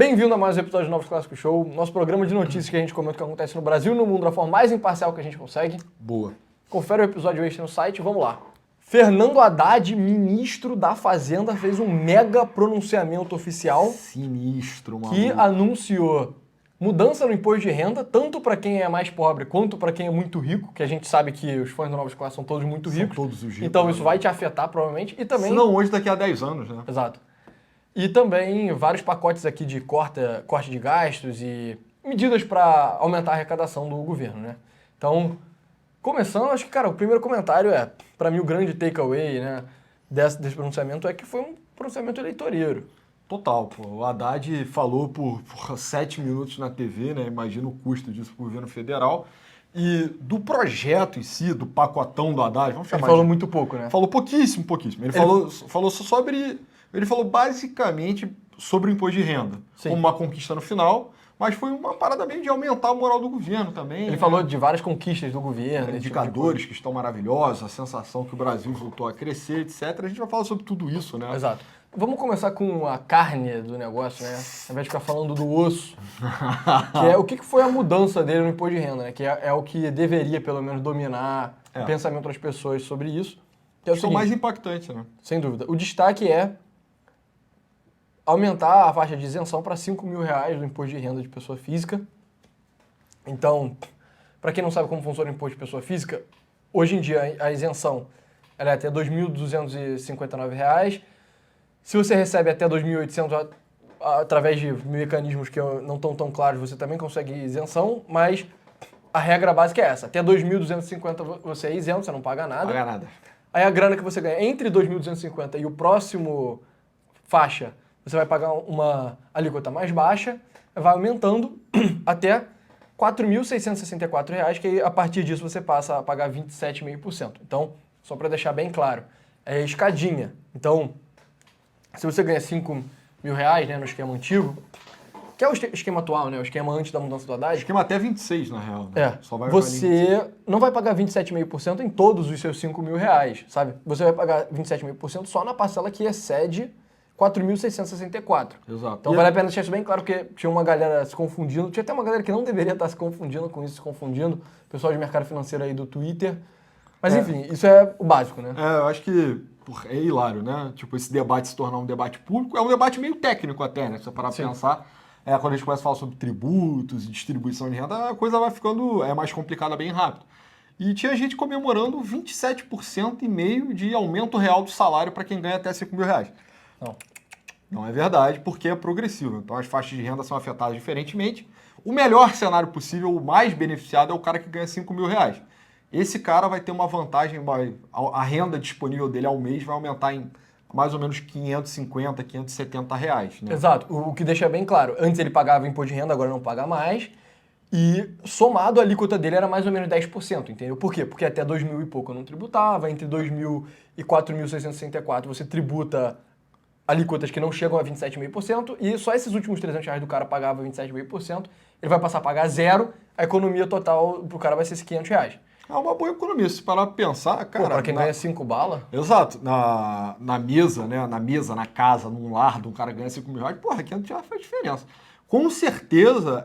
Bem-vindo a mais um episódio do Novos Clássicos Show, nosso programa de notícias que a gente comenta o que acontece no Brasil e no mundo da forma mais imparcial que a gente consegue. Boa. Confere o episódio extra no site, vamos lá. Fernando Haddad, ministro da Fazenda, fez um mega pronunciamento oficial Sinistro, mano. que anunciou mudança no imposto de renda, tanto para quem é mais pobre quanto para quem é muito rico, que a gente sabe que os fãs do Novos Clássicos são todos muito ricos. São todos os ricos. Então isso vai te afetar provavelmente e também... Se não hoje, daqui a 10 anos, né? Exato. E também vários pacotes aqui de corte de gastos e medidas para aumentar a arrecadação do governo, né? Então, começando, acho que, cara, o primeiro comentário para mim, o grande takeaway, né, desse pronunciamento é que foi um pronunciamento eleitoreiro. Total, pô. O Haddad falou por 7 minutos na TV, né? Imagina o custo disso para o governo federal. E do projeto em si, do pacotão do Haddad, vamos chamar Ele falou muito pouco, né? Falou pouquíssimo. Ele falou só sobre... Ele falou basicamente sobre o imposto de renda, Sim. como uma conquista no final, mas foi uma parada meio de aumentar a moral do governo também. Ele falou de várias conquistas do governo. Indicadores que estão maravilhosos, a sensação que o Brasil voltou a crescer, etc. A gente vai falar sobre tudo isso, né? Exato. Vamos começar com a carne do negócio, né? Ao invés de ficar falando do osso. Que é o que foi a mudança dele no imposto de renda, né? Que é o que deveria, pelo menos, dominar o pensamento das pessoas sobre isso. Que é o seguinte, mais impactante, né? Sem dúvida. O destaque é aumentar a faixa de isenção para R$5 mil do imposto de renda de pessoa física. Então, para quem não sabe como funciona o imposto de pessoa física, hoje em dia a isenção ela é até R$ 2.259. Se você recebe até 2.800 através de mecanismos que não estão tão claros, você também consegue isenção, mas a regra básica é essa. Até 2.250 você é isento, você não paga nada. Paga nada. Aí a grana que você ganha entre 2.250 e o próximo faixa, você vai pagar uma alíquota mais baixa, vai aumentando até R$ 4.664, que aí, a partir disso você passa a pagar 27,5%. Então, só para deixar bem claro, é escadinha. Então, se você ganha R$5 mil, né, no esquema antigo, que é o esquema atual, né, o esquema antes da mudança do Haddad. Esquema até 26, na real. Né? Só vai você não vai pagar 27,5% em todos os seus R$5 mil, sabe? Você vai pagar 27,5% só na parcela que excede 4.664. Exato. Então vale a pena deixar isso bem claro, porque tinha uma galera se confundindo. Tinha até uma galera que não deveria estar se confundindo com isso, o pessoal de mercado financeiro aí do Twitter. Mas enfim, isso é o básico, né? Eu acho que é hilário, né? Tipo, esse debate se tornar um debate público. É um debate meio técnico até, né? Se você parar pra pensar. Quando a gente começa a falar sobre tributos e distribuição de renda, a coisa vai ficando mais complicada bem rápido. E tinha gente comemorando 27,5% de aumento real do salário para quem ganha até R$5 mil. Não é verdade, porque é progressivo. Então as faixas de renda são afetadas diferentemente. O melhor cenário possível, o mais beneficiado, é o cara que ganha R$5 mil. Esse cara vai ter uma vantagem, a renda disponível dele ao mês vai aumentar em mais ou menos R$550, R$570. Né? Exato. O que deixa bem claro, antes ele pagava imposto de renda, agora não paga mais. E somado a alíquota dele era mais ou menos 10%, entendeu? Por quê? Porque até 2 mil e pouco eu não tributava, entre 2 mil e 4.664 você tributa alíquotas que não chegam a 27,5%, e só esses últimos R$300 do cara pagava 27,5%, ele vai passar a pagar zero, a economia total pro cara vai ser R$500. É uma boa economia, se parar pra pensar, cara... Pra quem ganha 5 bala... Exato. Na mesa, né? Na casa, num lar, de um cara ganha R$5 mil, porra, R$500 faz diferença. Com certeza,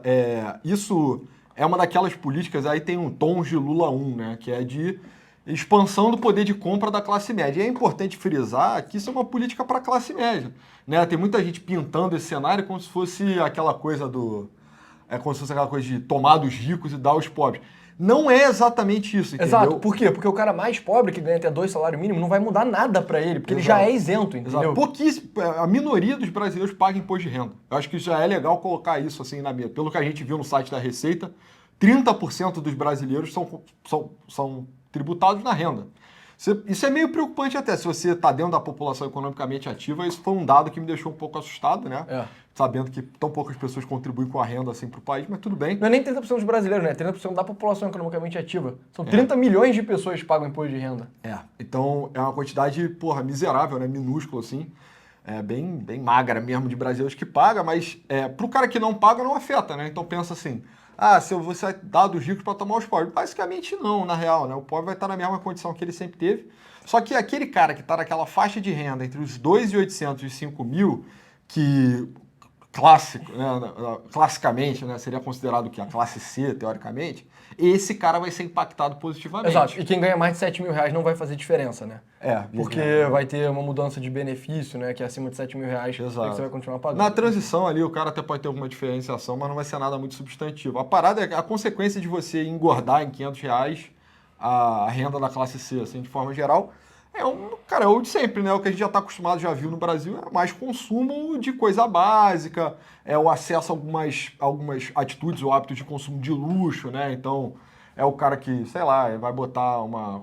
isso é uma daquelas políticas, aí tem um tom de Lula 1, né? Que é de expansão do poder de compra da classe média. E é importante frisar que isso é uma política para a classe média. Né? Tem muita gente pintando esse cenário como se fosse aquela coisa de tomar dos ricos e dar aos pobres. Não é exatamente isso, entendeu? Exato. Por quê? Porque o cara mais pobre, que ganha até 2 salários mínimos, não vai mudar nada pra ele, porque ele já é isento, entendeu? Exato. Pouquíssimo. A minoria dos brasileiros paga imposto de renda. Eu acho que já é legal colocar isso assim na mesa. Pelo que a gente viu no site da Receita, 30% dos brasileiros são tributados na renda. Isso é meio preocupante até, se você está dentro da população economicamente ativa. Isso foi um dado que me deixou um pouco assustado, né? Sabendo que tão poucas pessoas contribuem com a renda assim para o país, mas tudo bem. Não é nem 30% dos brasileiros, né? 30% da população economicamente ativa. São 30 milhões de pessoas que pagam imposto de renda. Então é uma quantidade, miserável, né? Minúscula, assim. Bem magra mesmo de brasileiros que paga, mas para o cara que não paga não afeta, né? Então pensa assim, se você vai dar dos ricos para tomar os pobres. Basicamente não, na real, né? O pobre vai estar na mesma condição que ele sempre teve. Só que aquele cara que está naquela faixa de renda entre os 2.800 e 5 mil, que clássico, né, classicamente, né, seria considerado o quê? A classe C, teoricamente, esse cara vai ser impactado positivamente. Exato. E quem ganha mais de 7 mil reais não vai fazer diferença, né? É, Porque vai ter uma mudança de benefício, né? Que é acima de 7 mil reais, exato. que você vai continuar pagando. Na transição ali, o cara até pode ter alguma diferenciação, mas não vai ser nada muito substantivo. A parada é a consequência de você engordar em 500 reais a renda da classe C, assim, de forma geral, cara, é o de sempre, né? O que a gente já está acostumado, já viu no Brasil, é mais consumo de coisa básica, é o acesso a algumas atitudes ou hábitos de consumo de luxo, né? Então, é o cara que, sei lá, vai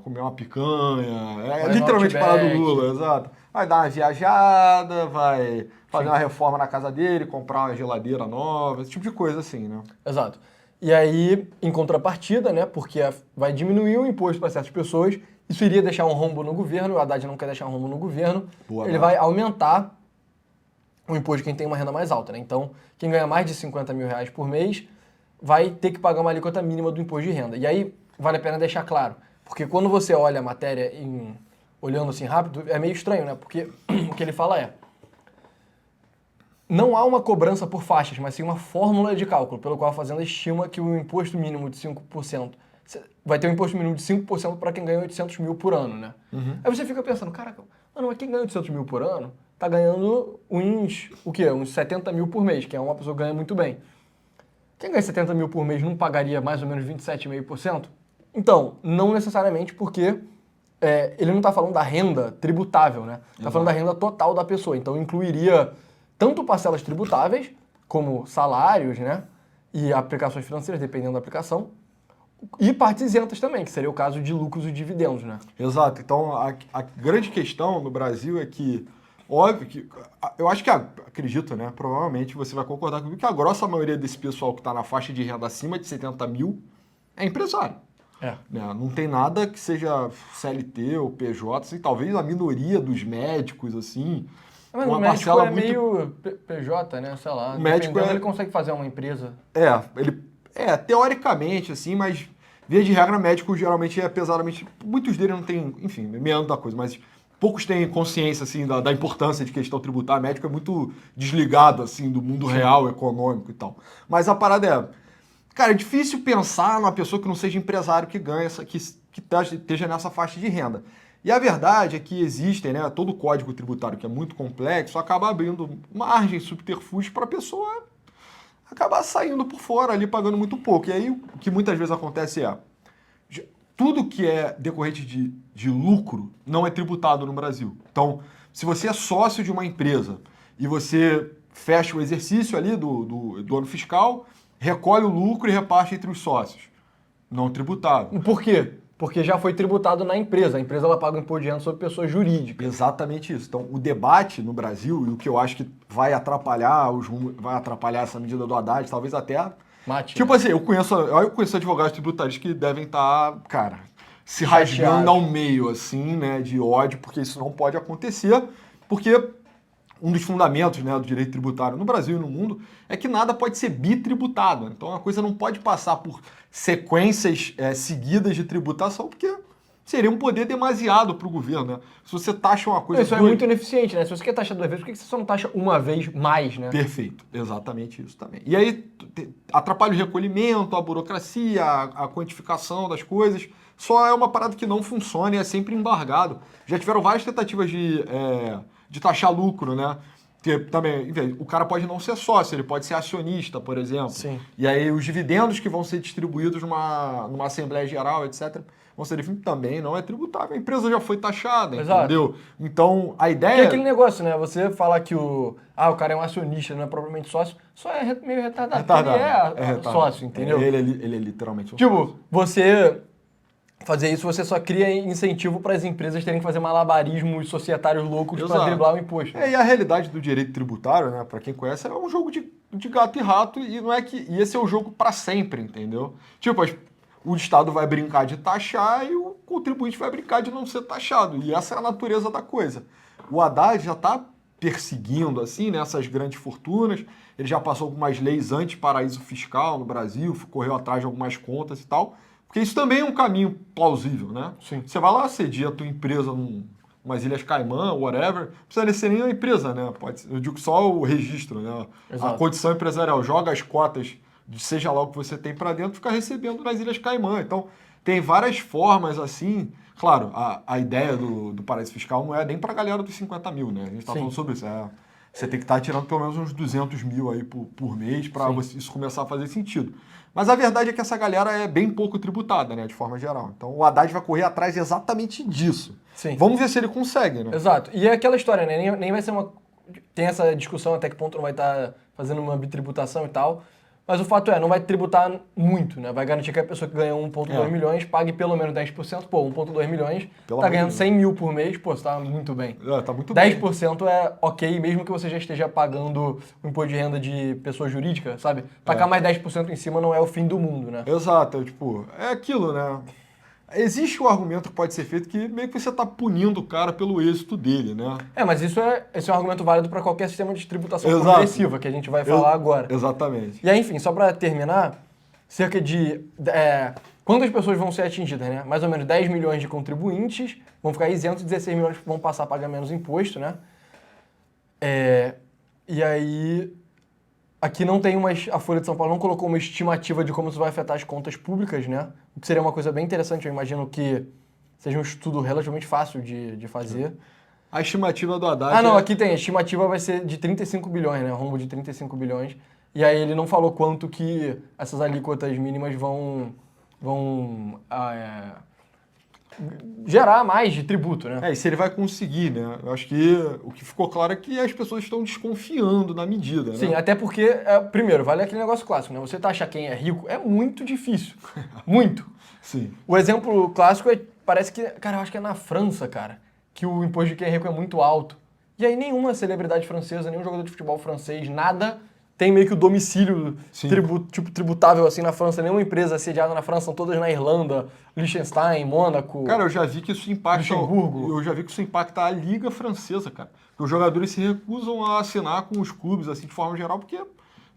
comer uma picanha, Vai literalmente no parar do Outback. Lula, exato. Vai dar uma viajada, vai fazer uma reforma na casa dele, comprar uma geladeira nova, esse tipo de coisa assim, né? Exato. E aí, em contrapartida, né? Porque vai diminuir o imposto para certas pessoas, isso iria deixar um rombo no governo, o Haddad não quer deixar um rombo no governo, Boa, ele né? vai aumentar o imposto de quem tem uma renda mais alta, né? Então, quem ganha mais de 50 mil reais por mês vai ter que pagar uma alíquota mínima do imposto de renda. E aí, vale a pena deixar claro, porque quando você olha a matéria olhando assim rápido, é meio estranho, né? Porque o que ele fala é: não há uma cobrança por faixas, mas sim uma fórmula de cálculo, pelo qual a Fazenda estima que o imposto mínimo de 5%, vai ter um imposto mínimo de 5% para quem ganha 800 mil por ano, né? Aí você fica pensando, caraca, mano, mas quem ganha 800 mil por ano tá ganhando uns 70 mil por mês, que é uma pessoa que ganha muito bem. Quem ganha 70 mil por mês não pagaria mais ou menos 27,5%? Então, não necessariamente, porque ele não está falando da renda tributável, né? Está falando da renda total da pessoa. Então, incluiria tanto parcelas tributáveis, como salários, né? E aplicações financeiras, dependendo da aplicação, e partes isentas também, que seria o caso de lucros e dividendos, né? Exato. Então, a grande questão no Brasil é que, óbvio que, eu acho que, acredito, né? Provavelmente você vai concordar comigo que a grossa maioria desse pessoal que está na faixa de renda acima de 70 mil é empresário. Né? Não tem nada que seja CLT ou PJ, assim, talvez a minoria dos médicos, assim. Mas uma o médico parcela é muito... meio PJ, né? Sei lá. O médico Dependendo, ele consegue fazer uma empresa. Teoricamente, assim, mas via de regra, médico geralmente é pesadamente. Muitos deles não têm, enfim, meando da coisa, mas poucos têm consciência, assim, da importância de questão tributária. O médico é muito desligado, assim, do mundo real, econômico e tal. Mas a parada é. Cara, é difícil pensar numa pessoa que não seja empresário que ganha, que esteja nessa faixa de renda. E a verdade é que existem, né, todo o código tributário que é muito complexo, acaba abrindo margem, subterfúgio para a pessoa acabar saindo por fora ali, pagando muito pouco. E aí o que muitas vezes acontece é, tudo que é decorrente de lucro não é tributado no Brasil. Então, se você é sócio de uma empresa e você fecha o exercício ali do ano fiscal, recolhe o lucro e reparte entre os sócios. Não tributado. Por quê? Porque já foi tributado na empresa. A empresa ela paga o imposto de renda sobre pessoa jurídica. Exatamente isso. Então, o debate no Brasil, e o que eu acho que vai atrapalhar essa medida do Haddad, talvez até... Mate, tipo né? assim, eu conheço advogados tributários que devem estar, cara, se rasgando Chateados. ao meio, assim, né, de ódio, porque isso não pode acontecer, porque um dos fundamentos, né, do direito tributário no Brasil e no mundo é que nada pode ser bitributado. Então a coisa não pode passar por sequências seguidas de tributação, porque seria um poder demasiado para o governo. Né? Se você taxa uma coisa... Isso é muito ineficiente, né? Se você quer taxar duas vezes, por que você só não taxa uma vez mais, né? Perfeito, exatamente isso também. E aí atrapalha o recolhimento, a burocracia, a quantificação das coisas. Só é uma parada que não funciona e é sempre embargado. Já tiveram várias tentativas de taxar lucro, né? Porque também, o cara pode não ser sócio, ele pode ser acionista, por exemplo. Sim. E aí os dividendos que vão ser distribuídos numa Assembleia Geral, etc., vão ser definidos também, não é tributável. A empresa já foi taxada, Exato. entendeu? Então, a Que ideia... é aquele negócio, né? Você falar que o cara é um acionista, não é propriamente sócio, só é meio retardado. retardado. Ele é retardado. sócio, entendeu? Ele é literalmente um Tipo, sócio. você fazer isso, você só cria incentivo para as empresas terem que fazer malabarismos societários loucos para Exato. driblar o imposto. E a realidade do direito tributário, né, para quem conhece, é um jogo de gato e rato e não é que esse é o jogo para sempre, entendeu? Tipo, o Estado vai brincar de taxar e o contribuinte vai brincar de não ser taxado. E essa é a natureza da coisa. O Haddad já está perseguindo, assim, né, essas grandes fortunas. Ele já passou algumas leis anti-paraíso fiscal no Brasil, correu atrás de algumas contas e tal. Porque isso também é um caminho plausível, né? Sim. Você vai lá, cedia a tua empresa umas Ilhas Caimã, whatever, não precisa ser nem uma empresa, né? Eu digo só o registro, né? Exato. A condição empresarial joga as cotas de seja lá o que você tem para dentro, fica recebendo nas Ilhas Caimã. Então, tem várias formas assim. Claro, a ideia do paraíso fiscal não é nem para a galera dos 50 mil, né? A gente está falando sobre isso. Você tem que estar tirando pelo menos uns 200 mil aí por mês para isso começar a fazer sentido. Mas a verdade é que essa galera é bem pouco tributada, né? De forma geral. Então o Haddad vai correr atrás exatamente disso. Sim. Vamos ver se ele consegue, né? Exato. E é aquela história, né? Nem vai ser uma... Tem essa discussão até que ponto não vai estar fazendo uma bitributação e tal. Mas o fato é, não vai tributar muito, né? Vai garantir que a pessoa que ganha 1,2 milhões pague pelo menos 10%. Pô, 1,2 milhões, tá ganhando 100 mil por mês, pô, você tá muito bem. Tá muito bem. 10% é ok, mesmo que você já esteja pagando o imposto de renda de pessoa jurídica, sabe? Tacar mais 10% em cima não é o fim do mundo, né? Exato, tipo, é aquilo, né? Existe um argumento que pode ser feito que meio que você está punindo o cara pelo êxito dele, né? Mas esse é um argumento válido para qualquer sistema de tributação progressiva, que a gente vai falar agora. Exatamente. E aí, enfim, só para terminar, cerca de... quantas pessoas vão ser atingidas, né? Mais ou menos 10 milhões de contribuintes vão ficar isentos, 16 milhões vão passar a pagar menos imposto, né? E aí... Aqui não tem a Folha de São Paulo não colocou uma estimativa de como isso vai afetar as contas públicas, né? O que seria uma coisa bem interessante, eu imagino que seja um estudo relativamente fácil de fazer. A estimativa do Haddad... não, aqui tem. A estimativa vai ser de 35 bilhões, né? Rombo de 35 bilhões. E aí ele não falou quanto que essas alíquotas mínimas vão gerar mais de tributo, né? E se ele vai conseguir, né? Eu acho que o que ficou claro é que as pessoas estão desconfiando da medida, né? Sim, até porque, primeiro, vale aquele negócio clássico, né? Você taxar quem é rico é muito difícil. Muito. Sim. O exemplo clássico parece que, cara, eu acho que é na França, cara, que o imposto de quem é rico é muito alto. E aí nenhuma celebridade francesa, nenhum jogador de futebol francês, nada tem meio que o domicílio tributável assim na França. Nenhuma empresa sediada na França, são todas na Irlanda, Liechtenstein, Mônaco. Cara, eu já vi que isso impacta... Luxemburgo. Eu já vi que isso impacta a Liga Francesa, cara. Que os jogadores se recusam a assinar com os clubes, assim, de forma geral, porque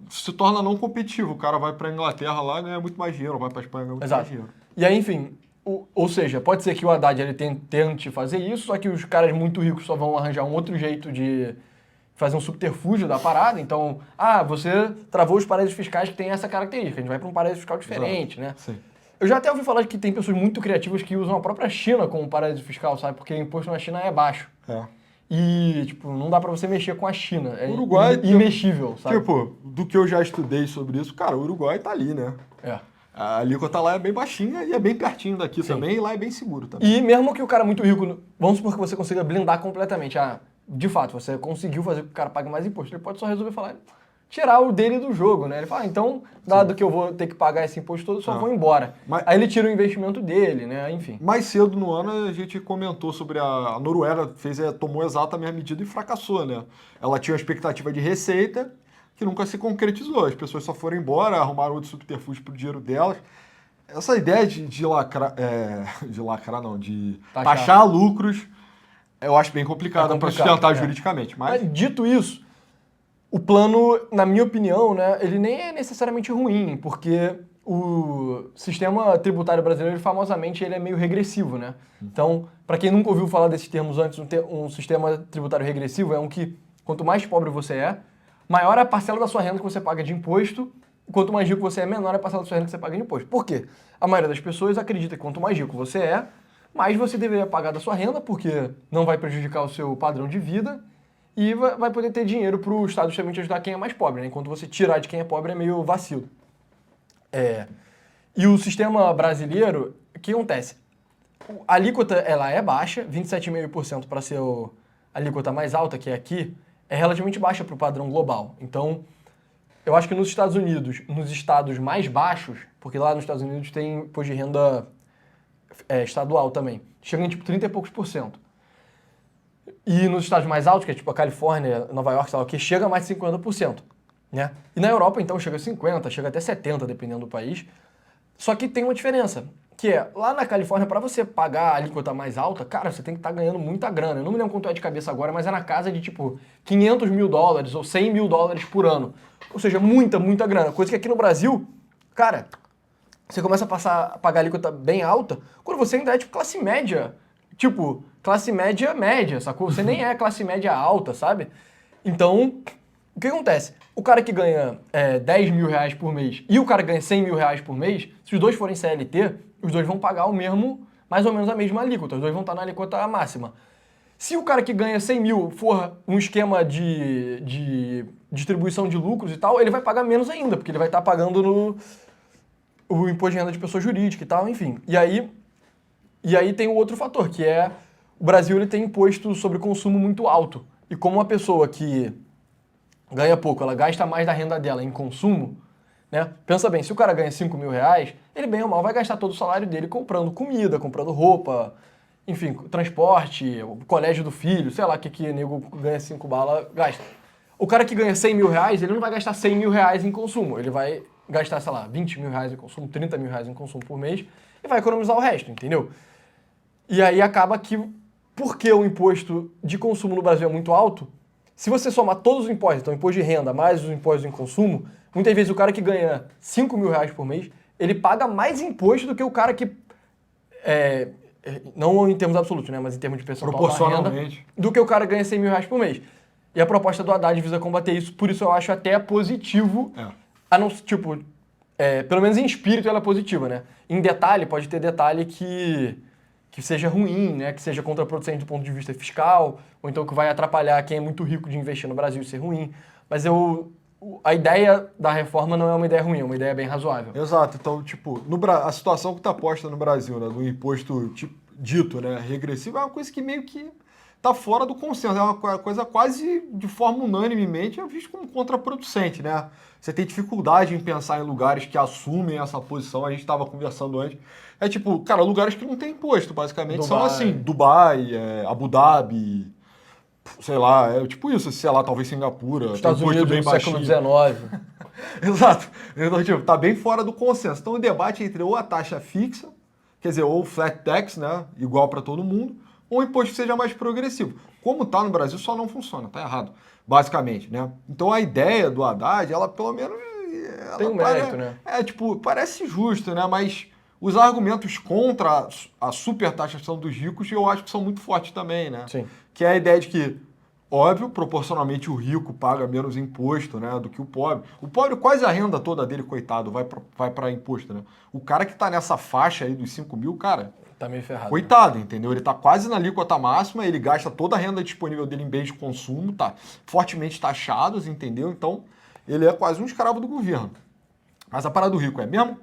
se torna não competitivo. O cara vai pra Inglaterra lá e ganha muito mais dinheiro, vai pra Espanha e ganha muito mais dinheiro. E aí, enfim, ou seja, pode ser que o Haddad ele tente fazer isso, só que os caras muito ricos só vão arranjar um outro jeito de fazer um subterfúgio da parada. Então, você travou os paraísos fiscais que tem essa característica, a gente vai para um paraíso fiscal diferente, né? Sim. Eu já até ouvi falar que tem pessoas muito criativas que usam a própria China como paraíso fiscal, sabe? Porque o imposto na China é baixo. E, tipo, não dá pra você mexer com a China. É Uruguai, imexível, sabe? Tipo, do que eu já estudei sobre isso, cara, o Uruguai tá ali, né? A alíquota lá é bem baixinha e é bem pertinho daqui também, e lá é bem seguro também. E mesmo que o cara muito rico, vamos supor que você consiga blindar completamente. De fato, você conseguiu fazer com que o cara pague mais imposto. Ele pode só resolver falar, tirar o dele do jogo, né? Ele fala, então, dado que eu vou ter que pagar esse imposto todo, eu só vou embora. Aí ele tira o investimento dele, né? Enfim. Mais cedo no ano a gente comentou sobre a Noruega, tomou exata a mesma medida e fracassou, né? Ela tinha uma expectativa de receita que nunca se concretizou. As pessoas só foram embora, arrumaram outro subterfúgio pro dinheiro delas. Essa ideia de taxar lucros, eu acho bem complicada para sustentar juridicamente. Mas dito isso, o plano, na minha opinião, né, ele nem é necessariamente ruim, porque o sistema tributário brasileiro, famosamente, ele é meio regressivo, né? Então, para quem nunca ouviu falar desses termos antes, um sistema tributário regressivo é um que, quanto mais pobre você é, maior é a parcela da sua renda que você paga de imposto, e quanto mais rico você é, menor é a parcela da sua renda que você paga de imposto. Por quê? A maioria das pessoas acredita que quanto mais rico você é, mais você deveria pagar da sua renda, porque não vai prejudicar o seu padrão de vida, e vai poder ter dinheiro para o Estado justamente ajudar quem é mais pobre, né? Enquanto você tirar de quem é pobre é meio vacilo. E o sistema brasileiro, o que acontece? A alíquota, ela é baixa, 27,5% para ser a alíquota mais alta, que é aqui, é relativamente baixa para o padrão global. Então, eu acho que nos Estados Unidos, nos estados mais baixos, porque lá nos Estados Unidos tem imposto de renda estadual também, chega em tipo 30 e poucos %. E nos estados mais altos, que é tipo a Califórnia, Nova York, sei lá o que, chega a mais de 50%. Né? E na Europa, então, chega a 50%, chega até 70%, dependendo do país. Só que tem uma diferença, que é, lá na Califórnia, para você pagar a alíquota mais alta, cara, você tem que estar ganhando muita grana. Eu não me lembro quanto é de cabeça agora, mas é na casa de, tipo, $500 mil ou $100 mil por ano. Ou seja, muita, muita grana. Coisa que aqui no Brasil, cara, você começa a pagar a alíquota bem alta, quando você ainda é, tipo, classe média tipo, classe média, sacou? Você nem é classe média alta, sabe? Então, o que acontece? O cara que ganha 10 mil reais por mês e o cara que ganha 100 mil reais por mês, se os dois forem CLT, os dois vão pagar o mesmo, mais ou menos a mesma alíquota, os dois vão estar na alíquota máxima. Se o cara que ganha 100 mil for um esquema de distribuição de lucros e tal, ele vai pagar menos ainda, porque ele vai estar pagando o imposto de renda de pessoa jurídica e tal, enfim. E aí tem o outro fator, que é o Brasil ele tem imposto sobre consumo muito alto. E como uma pessoa que ganha pouco, ela gasta mais da renda dela em consumo, né? Pensa bem, se o cara ganha 5 mil reais, ele bem ou mal vai gastar todo o salário dele comprando comida, comprando roupa, enfim, transporte, o colégio do filho, sei lá o que nego ganha 5 bala, gasta. O cara que ganha 100 mil reais, ele não vai gastar 100 mil reais em consumo, ele vai gastar, sei lá, 20 mil reais em consumo, 30 mil reais em consumo por mês e vai economizar o resto, entendeu? E aí acaba que, porque o imposto de consumo no Brasil é muito alto, se você somar todos os impostos, então imposto de renda mais os impostos em consumo, muitas vezes o cara que ganha 5 mil reais por mês, ele paga mais imposto do que o cara que, não em termos absolutos, né, mas em termos de percentual da renda, Proporcionalmente. do que o cara que ganha 100 mil reais por mês. E a proposta do Haddad visa combater isso, por isso eu acho até positivo, a não, tipo, pelo menos em espírito ela é positiva, né? Em detalhe, pode ter detalhe que seja ruim, né? Que seja contraproducente do ponto de vista fiscal, ou então que vai atrapalhar quem é muito rico de investir no Brasil e ser ruim. Mas a ideia da reforma não é uma ideia ruim, é uma ideia bem razoável. Exato. Então, tipo, a situação que está posta no Brasil, né, do imposto dito, né, regressivo, é uma coisa que meio que está fora do consenso. É uma coisa quase de forma unanimemente visto como contraproducente, né? Você tem dificuldade em pensar em lugares que assumem essa posição. A gente estava conversando antes. É tipo, cara, lugares que não tem imposto, basicamente. Dubai. São assim, Dubai, Abu Dhabi, sei lá, tipo isso, sei lá, talvez Singapura. Estados tem imposto Unidos bem no século baixinho. XIX. Exato. Então, tipo, tá bem fora do consenso. Então, o debate é entre ou a taxa fixa, quer dizer, ou flat tax, né, igual para todo mundo, ou um imposto que seja mais progressivo. Como tá no Brasil, só não funciona, tá errado, basicamente, né? Então, a ideia do Haddad, ela pelo menos... Tem um mérito, né? Tipo, parece justo, né, mas os argumentos contra a supertaxação dos ricos, eu acho que são muito fortes também, né? Sim. Que é a ideia de que, óbvio, proporcionalmente o rico paga menos imposto, né, do que o pobre. O pobre, quase a renda toda dele, coitado, vai para imposto, né? O cara que tá nessa faixa aí dos 5 mil, cara, Tá meio ferrado. coitado, entendeu? Ele tá quase na alíquota máxima, ele gasta toda a renda disponível dele em bens de consumo, tá fortemente taxados, entendeu? Então, ele é quase um escravo do governo. Mas a parada do rico é mesmo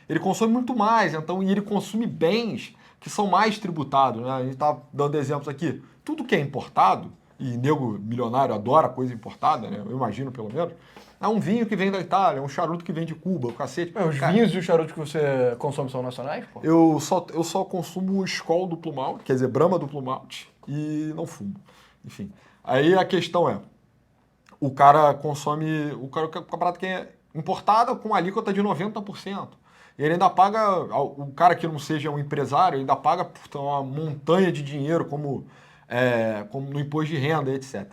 ele consome muito mais, então, e ele consome bens que são mais tributados, né? A gente tá dando exemplos aqui. Tudo que é importado, e nego milionário adora coisa importada, né? Eu imagino pelo menos. É um vinho que vem da Itália, é um charuto que vem de Cuba, o cacete. Os vinhos e os charutos que você consome são nacionais, pô? Eu só consumo o Skol duplo malte, quer dizer, Brahma duplo malte, e não fumo. Enfim. Aí a questão é, o cara consome, o camarada que é importada com alíquota de 90%. Ele ainda paga, o cara que não seja um empresário, ainda paga uma montanha de dinheiro como no imposto de renda, etc.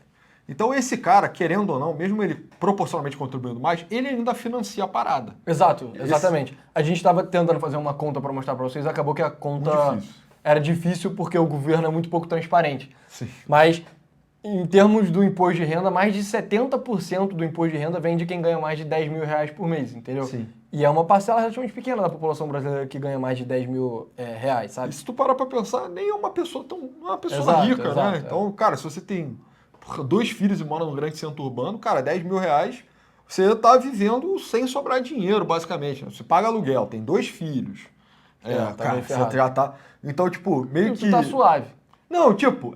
Então esse cara, querendo ou não, mesmo ele proporcionalmente contribuindo mais, ele ainda financia a parada. Exato, exatamente. A gente estava tentando fazer uma conta para mostrar para vocês, acabou que a conta era difícil porque o governo é muito pouco transparente. Sim. Mas em termos do imposto de renda, mais de 70% do imposto de renda vem de quem ganha mais de 10 mil reais por mês, entendeu? Sim. E é uma parcela relativamente pequena da população brasileira que ganha mais de 10 mil reais, sabe? E se tu parar pra pensar, nem é uma pessoa rica, Exato, né? Então, cara, se você tem 2 filhos e mora num grande centro urbano, cara, 10 mil reais, você tá vivendo sem sobrar dinheiro, basicamente. Você paga aluguel, tem 2 filhos. Tá Cara, bem você ferrado. já tá... Então, tipo, meio que... Tu tá suave. Não, tipo,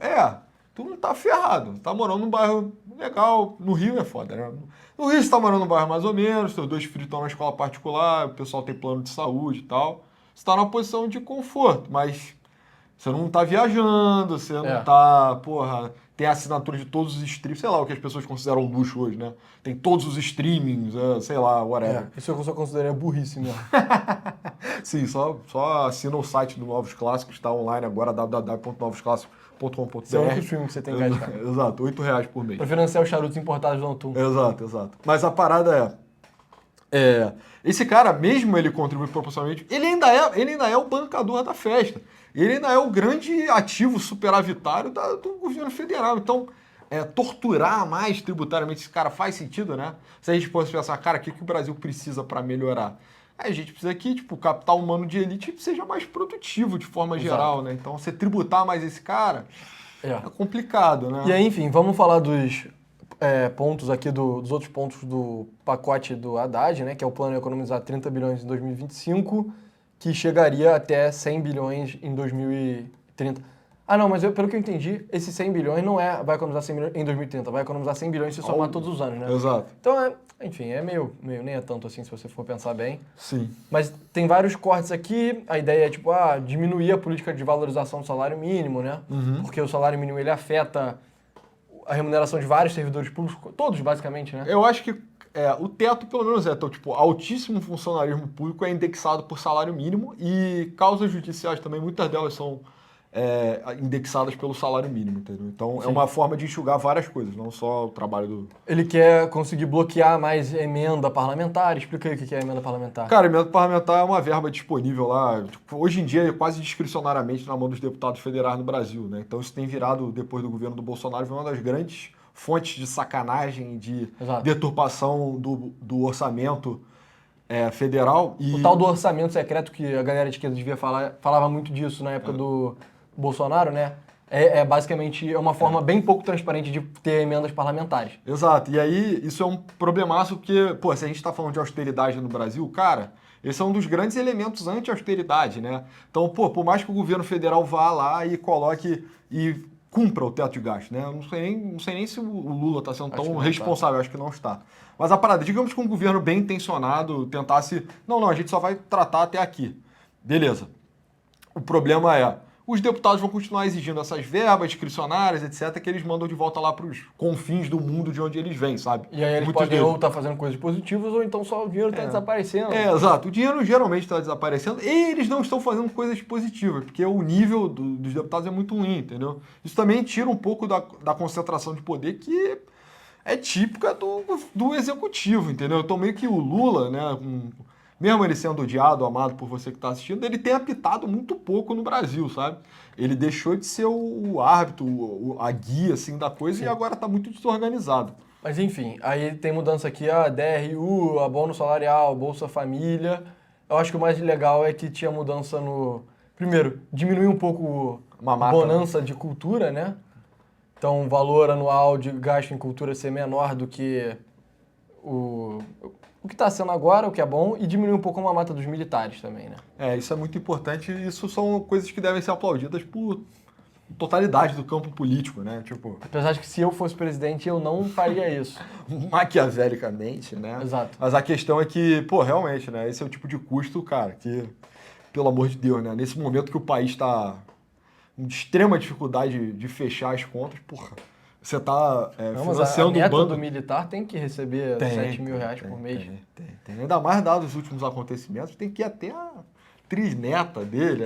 tu não tá ferrado. Tá morando num bairro legal. No Rio é foda, né? No Rio você tá morando num bairro mais ou menos, seus 2 filhos estão na escola particular, o pessoal tem plano de saúde e tal. Você tá numa posição de conforto, mas você não tá viajando, você não tá, tem assinatura de todos os streams, sei lá o que as pessoas consideram luxo hoje, né? Tem todos os streamings, sei lá, whatever. Isso eu só considero burrice mesmo. Sim, só assina o site do Novos Clássicos, está online agora, www.novosclassicos.com.br. Esse é o único streaming que você tem que gastar. Exato, R$8 por mês. Pra financiar os charutos importados do Antum. Exato. Mas a parada esse cara, mesmo ele contribui proporcionalmente, ele ainda é o bancador da festa. ele ainda é o grande ativo superavitário do governo federal. Então, torturar mais tributariamente esse cara faz sentido, né? Se a gente fosse pensar, cara, o que o Brasil precisa para melhorar? A gente precisa que, tipo, o capital humano de elite seja mais produtivo de forma geral, né? Então, você tributar mais esse cara é complicado, né? E aí, enfim, vamos falar dos pontos aqui, dos outros pontos do pacote do Haddad, né? Que é o plano de economizar 30 bilhões em 2025, que chegaria até 100 bilhões em 2030. Ah, não, mas pelo que eu entendi, esses 100 bilhões não vai economizar 100 bilhões em 2030, vai economizar 100 bilhões se somar todos os anos, né? Exato. Então, enfim, é meio, nem é tanto assim, se você for pensar bem. Sim. Mas tem vários cortes aqui, a ideia é, tipo, diminuir a política de valorização do salário mínimo, né? Porque o salário mínimo, ele afeta a remuneração de vários servidores públicos, todos, basicamente, né? Eu acho que o teto, pelo menos, então, tipo, altíssimo funcionarismo público é indexado por salário mínimo e causas judiciais também, muitas delas são indexadas pelo salário mínimo, entendeu? Então, Sim. é uma forma de enxugar várias coisas, não só o trabalho do... Ele quer conseguir bloquear mais emenda parlamentar. Explica aí o que é emenda parlamentar. Cara, emenda parlamentar é uma verba disponível lá, tipo, hoje em dia é quase discricionariamente na mão dos deputados federais no Brasil, né? Então, isso tem virado, depois do governo do Bolsonaro, uma das grandes fontes de sacanagem, de deturpação do orçamento federal. O tal do orçamento secreto, que a galera de esquerda devia falava muito disso na época do Bolsonaro, né? Basicamente uma forma bem pouco transparente de ter emendas parlamentares. Exato. E aí, isso é um problemaço porque, pô, se a gente está falando de austeridade no Brasil, cara, esse é um dos grandes elementos anti-austeridade, né? Então, pô, por mais que o governo federal vá lá e coloque e cumpra o teto de gasto, né? Eu não sei nem se o Lula está sendo tão responsável, acho que não está. Mas a parada, digamos que um governo bem intencionado tentasse, não, a gente só vai tratar até aqui. Beleza. O problema é, os deputados vão continuar exigindo essas verbas discricionárias, etc., que eles mandam de volta lá para os confins do mundo de onde eles vêm, sabe? E aí eles podem ou estar fazendo coisas positivas ou então só o dinheiro está desaparecendo. Exato. O dinheiro geralmente está desaparecendo e eles não estão fazendo coisas positivas, porque o nível dos deputados é muito ruim, entendeu? Isso também tira um pouco da concentração de poder que é típica do executivo, entendeu? Então meio que o Lula, né, mesmo ele sendo odiado, amado por você que está assistindo, ele tem apitado muito pouco no Brasil, sabe? Ele deixou de ser o árbitro, a guia, assim, da coisa. Sim. E agora está muito desorganizado. Mas enfim, aí tem mudança aqui, a DRU, abono salarial, Bolsa Família. Eu acho que o mais legal é que tinha mudança no... Primeiro, diminuir um pouco a bonança de cultura, né? Então, o valor anual de gasto em cultura ser menor do que o que está sendo agora, o que é bom, e diminuir um pouco a mamata dos militares também, né? Isso é muito importante. Isso são coisas que devem ser aplaudidas por totalidade do campo político, né? Tipo... Apesar de que se eu fosse presidente, eu não faria isso. Maquiavelicamente, né? Exato. Mas a questão é que, pô, realmente, né? Esse é o tipo de custo, cara, que, pelo amor de Deus, né? Nesse momento que o país está com extrema dificuldade de fechar as contas, porra... Você está financiando um bando... do militar tem que receber 7 mil reais por mês. Tem. Ainda mais dados os últimos acontecimentos, tem que ir até a trisneta dele,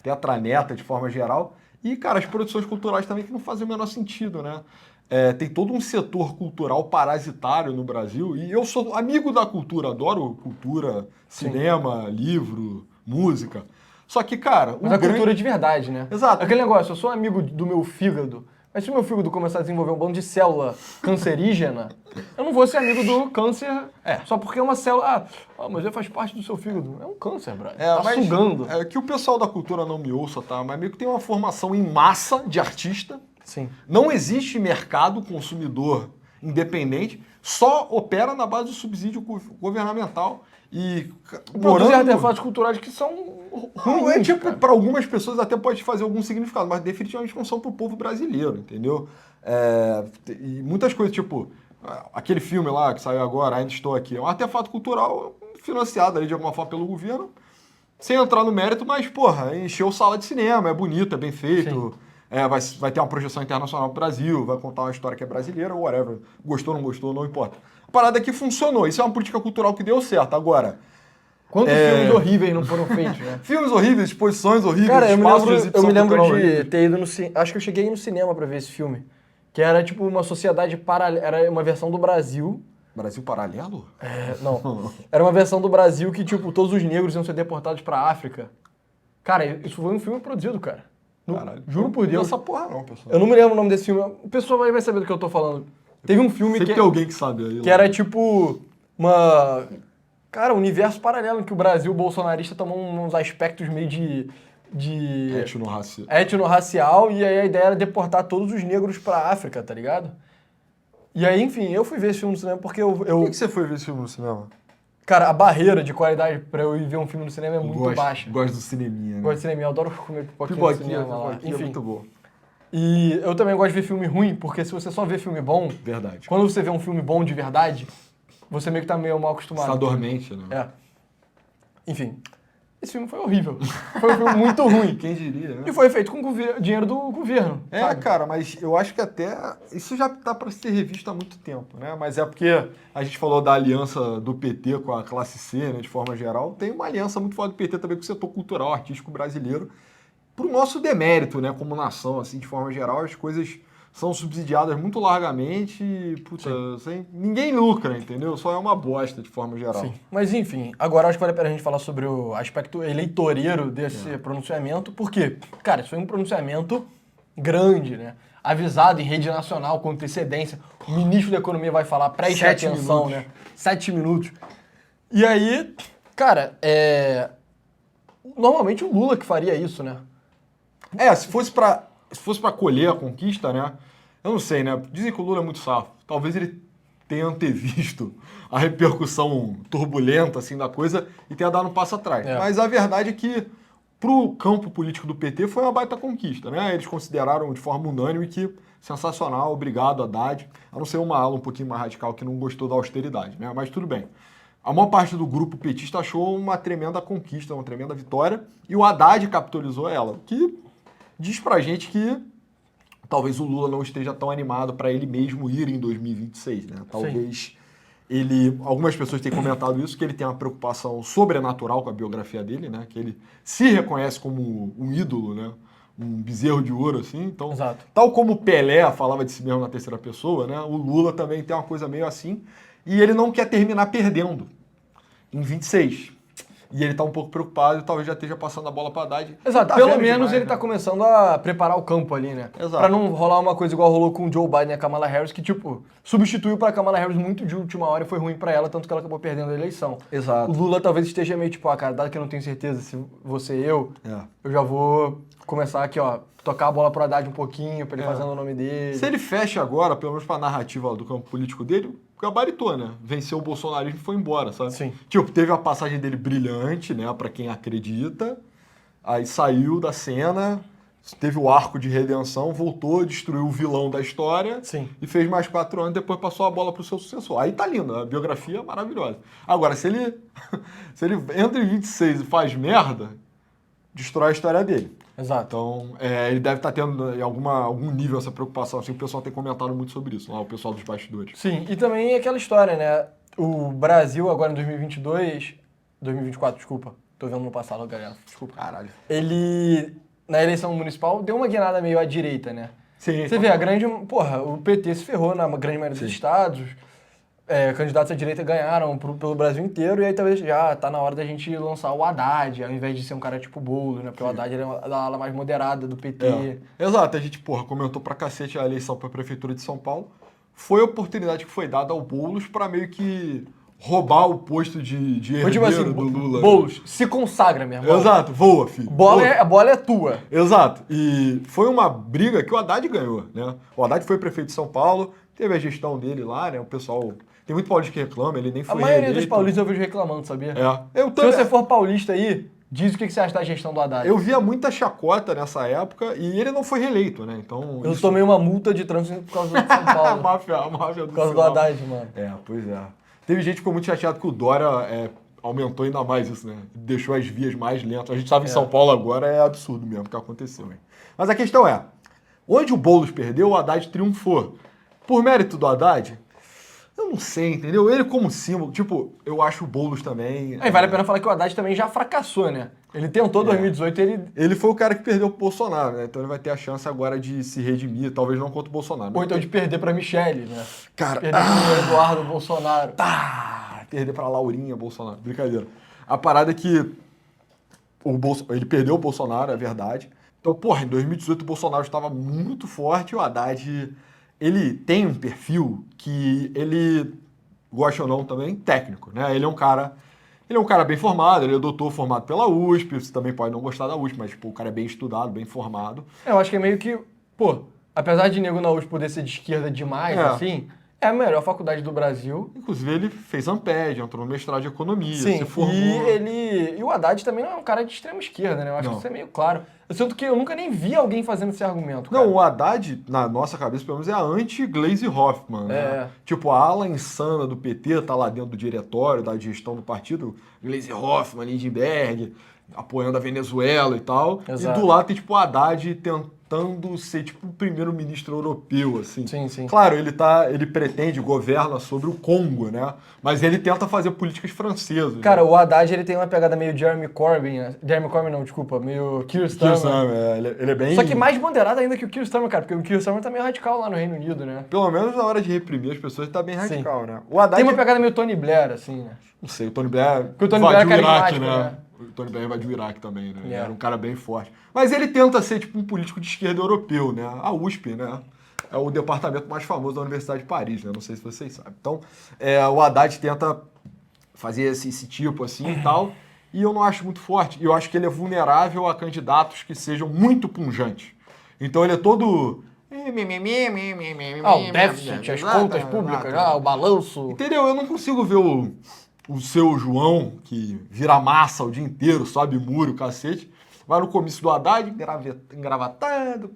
tetraneta de forma geral. E, cara, as produções culturais também que não fazem o menor sentido, né? Tem todo um setor cultural parasitário no Brasil. E eu sou amigo da cultura, adoro cultura, cinema, livro, música. Só que, cara... Mas a cultura de verdade, né? Exato. Aquele negócio, eu sou amigo do meu fígado... Mas se o meu fígado começar a desenvolver um bando de célula cancerígena, eu não vou ser amigo do câncer só porque é uma célula... mas ele faz parte do seu fígado. É um câncer, brother. Sugando. É que o pessoal da cultura não me ouça, tá? Mas meio que tem uma formação em massa de artista. Sim. Não existe mercado consumidor independente. Só opera na base do subsídio governamental. E produzir artefatos culturais que são ruins. Para algumas pessoas até pode fazer algum significado, mas definitivamente não são para o povo brasileiro, entendeu? E muitas coisas, tipo, aquele filme lá que saiu agora, Ainda Estou Aqui, é um artefato cultural financiado ali de alguma forma pelo governo, sem entrar no mérito, mas, porra, encheu sala de cinema, é bonito, é bem feito. Vai ter uma projeção internacional pro Brasil, vai contar uma história que é brasileira, whatever. Gostou, não gostou, não importa. A parada aqui funcionou. Isso é uma política cultural que deu certo. Agora... Quantos filmes horríveis não foram feitos, né? Filmes horríveis, exposições horríveis, cara, espaços eu me lembro de ter ido no cinema... Acho que eu cheguei no cinema pra ver esse filme. Que era tipo uma sociedade paralela... Era uma versão do Brasil... Brasil paralelo? Não. Era uma versão do Brasil que, tipo, todos os negros iam ser deportados pra África. Cara, isso foi um filme produzido, cara. Caralho. Juro por Deus. Essa porra não, pessoal. Eu não me lembro o nome desse filme. O pessoal vai saber do que eu tô falando. Teve um filme Sempre tem alguém que sabe aí. que era tipo uma... Cara, um universo paralelo em que o Brasil bolsonarista tomou uns aspectos meio de etno-racial, e aí a ideia era deportar todos os negros pra África, tá ligado? E aí, enfim, eu fui ver esse filme no cinema porque Por que você foi ver esse filme no cinema? Cara, a barreira de qualidade pra eu ir ver um filme no cinema é muito baixa. Gosto do cineminha, né? Gosto de cinema, eu adoro comer pipoquinha no cinema lá. Pipoquinha é Enfim, muito bom. e eu também gosto de ver filme ruim, porque se você só vê filme bom, Verdade. quando você vê um filme bom de verdade, você meio que tá meio mal acostumado. Está dormente, né? É. Enfim, esse filme foi horrível. Foi um filme muito ruim. Quem diria, né? E foi feito com dinheiro do governo. É, sabe? cara, mas eu acho que até isso já tá para ser revisto há muito tempo, né? Mas é porque a gente falou da aliança do PT com a classe C, né, de forma geral. Tem uma aliança muito forte do PT também com o setor cultural, artístico brasileiro. Pro nosso demérito, né, como nação, assim, de forma geral, as coisas são subsidiadas muito largamente e, puta, ninguém lucra, entendeu? Só é uma bosta de forma geral. Sim. Mas enfim, agora acho que vale a pena a gente falar sobre o aspecto eleitoreiro desse pronunciamento, porque, cara, isso foi um pronunciamento grande, né? Avisado em rede nacional com antecedência. O ministro da Economia vai falar, preste 7 atenção, minutos. né? 7 minutos. E aí, cara, normalmente o Lula que faria isso, né? Se fosse pra colher a conquista, né? Eu não sei, né? Dizem que o Lula é muito safo. Talvez ele tenha antevisto a repercussão turbulenta, assim, da coisa e tenha dado um passo atrás. É. Mas a verdade é que pro campo político do PT foi uma baita conquista, né? Eles consideraram de forma unânime que sensacional, obrigado, Haddad. A não ser uma ala um pouquinho mais radical que não gostou da austeridade, né? Mas tudo bem. A maior parte do grupo petista achou uma tremenda conquista, uma tremenda vitória, e o Haddad capitalizou ela, o que diz pra gente que talvez o Lula não esteja tão animado para ele mesmo ir em 2026, né? Talvez algumas pessoas têm comentado isso, que ele tem uma preocupação sobrenatural com a biografia dele, né? Que ele se reconhece como um ídolo, né? Um bezerro de ouro, assim. Então, Exato. tal como o Pelé falava de si mesmo na terceira pessoa, né? O Lula também tem uma coisa meio assim. E ele não quer terminar perdendo em 26. E ele tá um pouco preocupado e talvez já esteja passando a bola para Haddad. Exato, Tá pelo velho menos demais, ele né? tá começando a preparar o campo ali, né? Exato. Pra não rolar uma coisa igual rolou com o Joe Biden e a Kamala Harris, que, tipo, substituiu pra Kamala Harris muito de última hora e foi ruim pra ela, tanto que ela acabou perdendo a eleição. Exato. O Lula talvez esteja meio tipo, cara, dado que eu não tenho certeza se você e eu já vou começar aqui, ó, tocar a bola pro Haddad um pouquinho, pra ele fazendo o nome dele. Se ele fecha agora, pelo menos pra narrativa do campo político dele, gabaritou, né? Venceu o bolsonarismo e foi embora, sabe? Sim. Tipo, teve a passagem dele brilhante, né? Pra quem acredita. Aí saiu da cena, teve o arco de redenção, voltou, destruiu o vilão da história. Sim. E fez mais 4 anos, depois passou a bola pro seu sucessor. Aí tá lindo, a biografia é maravilhosa. Agora, se ele entra em 26 e faz merda, destrói a história dele. Exato. Então, ele deve estar tendo em algum nível essa preocupação. Assim, o pessoal tem comentado muito sobre isso, lá, o pessoal dos bastidores. Sim, e também aquela história, né? O Brasil agora em 2024, desculpa. Tô vendo no passado, galera. Desculpa. Caralho. Ele, na eleição municipal, deu uma guinada meio à direita, né? Sim. Você vê, o PT se ferrou na grande maioria dos estados, candidatos à direita ganharam pelo Brasil inteiro, e aí talvez já tá na hora da gente lançar o Haddad, ao invés de ser um cara tipo Boulos, né? Porque o Haddad ele é da ala mais moderada do PT. Exato, a gente, comentou pra cacete a eleição pra Prefeitura de São Paulo. Foi a oportunidade que foi dada ao Boulos pra meio que roubar o posto de Foi tipo herdeiro assim, do Lula. Boulos, se consagra, meu irmão. Exato, voa, filho. A bola é tua. Exato. E foi uma briga que o Haddad ganhou, né? O Haddad foi prefeito de São Paulo, teve a gestão dele lá, né? O pessoal... Tem muito paulista que reclama, ele nem foi A maioria dos reeleito. paulistas eu vejo reclamando, sabia? Eu Se você for paulista aí, diz o que você acha da gestão do Haddad. Eu via muita chacota nessa época e ele não foi reeleito, né? Então... Eu tomei uma multa de trânsito por causa de São a Paulo. máfia do Por causa do sinal. Haddad, mano. Pois é. Teve gente que ficou muito chateado que o Dória aumentou ainda mais isso, né? Deixou as vias mais lentas. A gente estava em São Paulo agora, é absurdo mesmo o que aconteceu, hein? Mas a questão é, onde o Boulos perdeu, o Haddad triunfou. Por mérito do Haddad, eu não sei, entendeu? Ele como símbolo, tipo, eu acho o Boulos também... Aí vale a pena falar que o Haddad também já fracassou, né? Ele tentou em 2018, Ele foi o cara que perdeu pro Bolsonaro, né? Então ele vai ter a chance agora de se redimir, talvez não contra o Bolsonaro. Ou então de perder pra Michele, né? Cara, Perder pro Eduardo Bolsonaro. perder pra Laurinha Bolsonaro. Brincadeira. A parada é que ele perdeu o Bolsonaro, é verdade. Então, porra, em 2018 o Bolsonaro estava muito forte e o Haddad, ele tem um perfil que ele, gosta ou não também, técnico, né? Ele é um cara bem formado, ele é doutor formado pela USP, você também pode não gostar da USP, mas, tipo, o cara é bem estudado, bem formado. Eu acho que é meio que, pô, apesar de nego na USP poder ser de esquerda demais, assim, é a melhor faculdade do Brasil. Inclusive, ele fez Amped, entrou no mestrado de economia, Sim, se formou. e o Haddad também não é um cara de extrema esquerda, né? Eu acho que isso é meio claro. Eu sinto que eu nunca nem vi alguém fazendo esse argumento, cara. Não, o Haddad, na nossa cabeça, pelo menos, é a anti-Gleisi Hoffmann, né? Tipo, a ala insana do PT tá lá dentro do diretório, da gestão do partido, Gleisi Hoffmann, Lindbergh, apoiando a Venezuela e tal. Exato. E do lado tem, tipo, o Haddad tentando ser, tipo, o primeiro-ministro europeu, assim. Sim, sim. Claro, ele pretende, governa sobre o Congo, né? Mas ele tenta fazer políticas francesas. Cara, né? o Haddad, ele tem uma pegada meio Jeremy Corbyn. Jeremy Corbyn não, desculpa, meio Keir Starmer. Ele é bem... Só que mais bandeirado ainda que o Keir Starmer, cara, porque o Keir Starmer tá meio radical lá no Reino Unido, né? Pelo menos na hora de reprimir as pessoas, ele tá bem Sim. radical, né? O Haddad Tem uma pegada meio Tony Blair, assim, né? Não sei, o Tony Blair Porque o Tony Blair é invadiu o Iraque, carismático, né? O Tony Blair invadiu o Iraque também, né? Ele Yeah. era um cara bem forte. Mas ele tenta ser, tipo, um político de esquerda europeu, né? A USP, né? É o departamento mais famoso da Universidade de Paris, né? Não sei se vocês sabem. Então, o Haddad tenta fazer esse tipo, assim, e tal. E eu não acho muito forte. E eu acho que ele é vulnerável a candidatos que sejam muito punjantes. Então, ele é todo... o déficit, as contas públicas, o balanço. Entendeu? Eu não consigo ver o seu João, que vira massa o dia inteiro, sobe muro, cacete, vai no comício do Haddad, engravatado,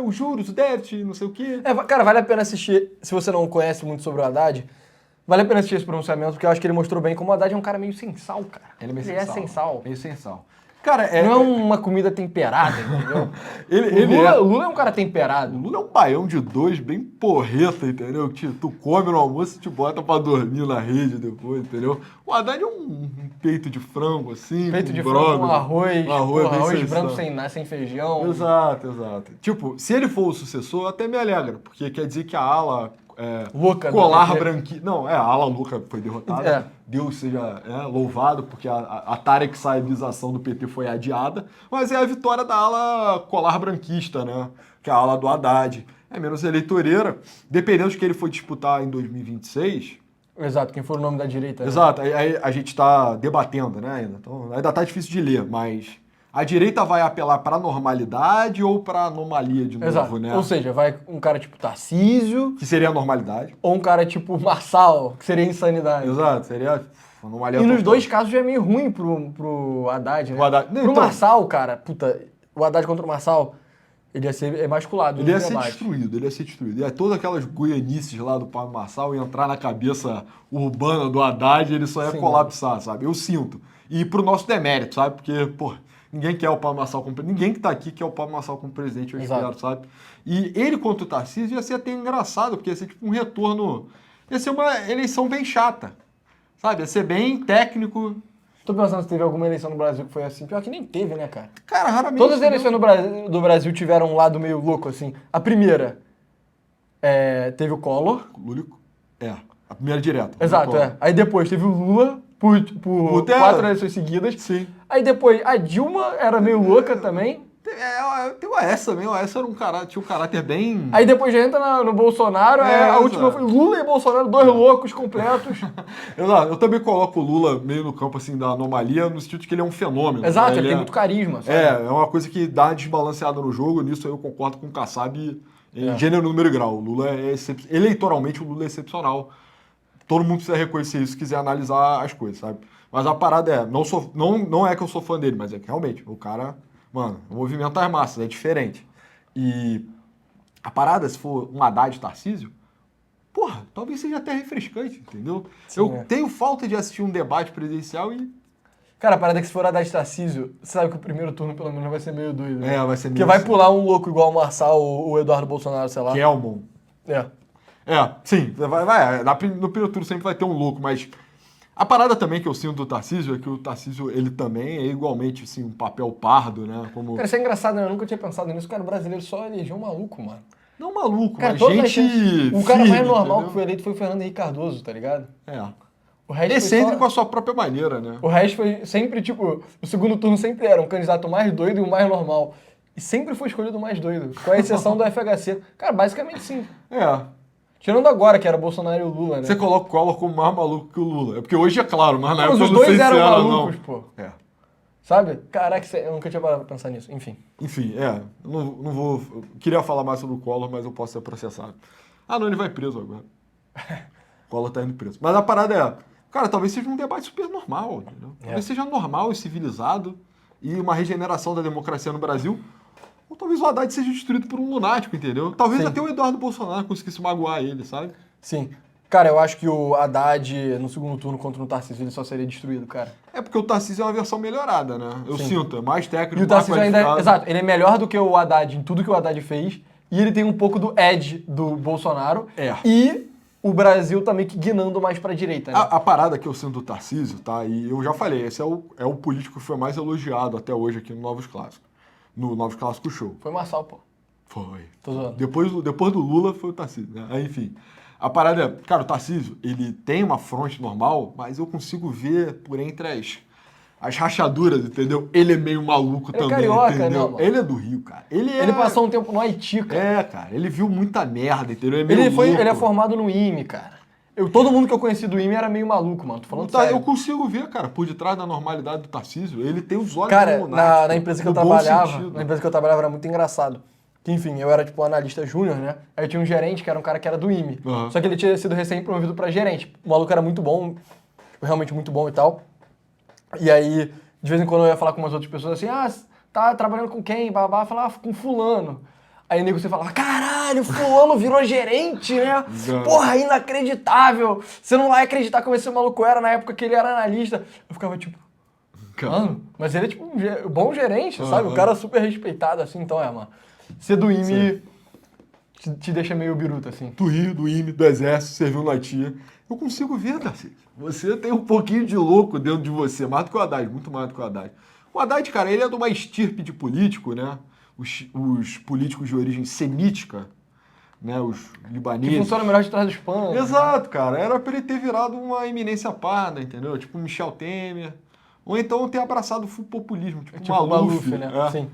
os juros, o déficit, não sei o quê. Cara, vale a pena assistir, se você não conhece muito sobre o Haddad, vale a pena assistir esse pronunciamento, porque eu acho que ele mostrou bem como o Haddad é um cara meio sem sal, cara. Ele é meio é sem sal. Meio sem sal. Cara, não é uma comida temperada, entendeu? O Lula é um cara temperado. O Lula é um baião de dois, bem porreta, entendeu? Que tu come no almoço e te bota pra dormir na rede depois, entendeu? O Haddad é um peito de frango, assim, peito de brócolis, frango com arroz branco sem feijão. Exato. Tipo, se ele for o sucessor, até me alegra, porque quer dizer que a ala... louca, colar branquinho. Não, a ala louca foi derrotada. É. Deus seja louvado, porque a Tarek Saebização do PT foi adiada. Mas é a vitória da ala colar branquista, né? Que é a ala do Haddad. É menos eleitoreira. Dependendo de que ele for disputar em 2026. Exato, quem for o nome da direita. Né? Exato, aí a gente está debatendo, né? Ainda. Então, ainda tá difícil de ler, mas. A direita vai apelar para normalidade ou para anomalia de novo, Exato. né? Ou seja, vai um cara tipo Tarcísio... Que seria a normalidade. Ou um cara tipo Marçal, que seria insanidade. Exato, seria anomalia. E nos dois casos já é meio ruim pro Haddad, né? Pro então, Marçal, cara, puta, o Haddad contra o Marçal, ele ia ser emasculado. Ele ia ser destruído. E todas aquelas goianices lá do Pablo Marçal ia entrar na cabeça urbana do Haddad e ele só ia colapsar, sabe? Eu sinto. E pro nosso demérito, sabe? Porque, pô... Ninguém quer o Pablo Marçal como presidente. Ninguém que tá aqui quer o Pablo Marçal como presidente, eu espero, sabe? E ele contra o Tarcísio ia ser até engraçado, porque ia ser tipo um retorno... Ia ser uma eleição bem chata, sabe? Ia ser bem técnico. Tô pensando se teve alguma eleição no Brasil que foi assim. Pior que nem teve, né, cara? Cara, raramente... Todas as eleições do Brasil tiveram um lado meio louco, assim. A primeira, teve o Collor. A primeira direta. Exato, Aí depois teve o Lula... Por 4 eleições seguidas. Sim. Aí depois, a Dilma era meio louca também. Tem uma essa também. Essa era tinha um caráter bem... Aí depois já entra no Bolsonaro. A última foi Lula e Bolsonaro, dois loucos completos. Eu também coloco o Lula meio no campo assim da anomalia, no sentido de que ele é um fenômeno. Exato, ele tem muito carisma. Sabe? É uma coisa que dá uma desbalanceada no jogo. Nisso eu concordo com o Kassab em gênero, número e grau. O Lula eleitoralmente, o Lula é excepcional. Todo mundo precisa reconhecer isso se quiser analisar as coisas, sabe? Mas a parada não é que eu sou fã dele, mas é que realmente, o cara, mano, o movimento das massas é diferente. E a parada, se for um Haddad Tarcísio, porra, talvez seja até refrescante, entendeu? Sim, eu tenho falta de assistir um debate presidencial e... Cara, a parada é que se for Haddad Tarcísio, você sabe que o primeiro turno, pelo menos, vai ser meio doido. Né? Vai ser meio Porque vai pular um louco igual o Marçal ou o Eduardo Bolsonaro, sei lá. Kelmon. Sim, no primeiro turno sempre vai ter um louco, mas a parada também que eu sinto do Tarcísio é que o Tarcísio, ele também é igualmente, assim, um papel pardo, né? Como... Cara, isso é engraçado, né? Eu nunca tinha pensado nisso. Cara, o brasileiro só elegeu um maluco, mano. Não maluco, cara, mas gente O cara mais normal entendeu? que foi eleito foi o Fernando Henrique Cardoso, tá ligado? O resto foi Excêntrico só- à sua própria maneira, né? O resto foi sempre, tipo, o segundo turno sempre era um candidato mais doido e um mais normal. E sempre foi escolhido o mais doido, com a exceção do FHC. Cara, basicamente sim. É. Tirando agora, que era o Bolsonaro e o Lula, né? Você coloca o Collor como mais maluco que o Lula. É porque hoje é claro, mas na Mas época os eu não sei dois se eram era, malucos, não. pô. É. Sabe? Caraca, eu nunca tinha parado pra pensar nisso. Enfim. Enfim, não vou. Eu queria falar mais sobre o Collor, mas eu posso ser processado. Ah, não, ele vai preso agora. O Collor tá indo preso. Mas a parada é, cara, talvez seja um debate super normal, entendeu? Talvez seja normal e civilizado e uma regeneração da democracia no Brasil. Ou talvez o Haddad seja destruído por um lunático, entendeu? Talvez Sim. até o Eduardo Bolsonaro conseguisse magoar ele, sabe? Sim. Cara, eu acho que o Haddad, no segundo turno contra o Tarcísio, ele só seria destruído, cara. É porque o Tarcísio é uma versão melhorada, né? Eu Sim. sinto, é mais técnico, E o mais Tarcísio ainda é... qualificado. Exato, ele é melhor do que o Haddad em tudo que o Haddad fez. E ele tem um pouco do edge do Bolsonaro. É. E o Brasil tá meio que guinando mais pra direita, né? A parada que eu sinto do Tarcísio, tá? E eu já falei, esse é o político que foi mais elogiado até hoje aqui no Novos Clássicos. No Novos Clássicos Show. Foi Marçal, pô. Foi. Tô zoando. Depois do Lula foi o Tarcísio, né? Aí, enfim. A parada é, cara, o Tarcísio, ele tem uma fronte normal, mas eu consigo ver por entre as rachaduras, entendeu? Ele é meio maluco Ele é também, carioca, entendeu? né, mano? Ele é do Rio, cara. Ele passou um tempo no Haiti, cara. É, cara, ele viu muita merda, entendeu? É meio louco. Ele é formado no IME, cara. Todo mundo que eu conheci do IME era meio maluco, mano. Tô falando sério. Eu consigo ver, cara, por detrás da normalidade do Tarcísio, ele tem os olhos Cara, de um lunático, na empresa que eu no bom trabalhava, sentido. na empresa que eu trabalhava era muito engraçado. Que, enfim, eu era tipo um analista júnior, né? Aí tinha um gerente que era um cara que era do IME. Uhum. Só que ele tinha sido recém-promovido pra gerente. O maluco era muito bom, tipo, realmente muito bom e tal. E aí, de vez em quando eu ia falar com umas outras pessoas assim, tá trabalhando com quem? Babá, falava com fulano. Aí o nego você falava, caralho, fulano virou gerente, né? Porra, inacreditável. Você não vai acreditar como esse maluco era na época que ele era analista. Eu ficava tipo, mano, mas ele é tipo um bom gerente, sabe? O cara super respeitado, assim, então mano. Ser do IME te deixa meio biruta, assim. Do Rio, do IME, do Exército, serviu no Haiti. Eu consigo ver, Tarcísio. Você tem um pouquinho de louco dentro de você, mais do que o Haddad, muito mais do que o Haddad. O Haddad, cara, ele é de uma estirpe de político, né? Os políticos de origem semítica, né? Os libaneses. Que funciona melhor de trás dos panos. Exato, cara. Era pra ele ter virado uma eminência parda, entendeu? Tipo Michel Temer. Ou então ter abraçado o populismo, tipo Maluf, né? Sim.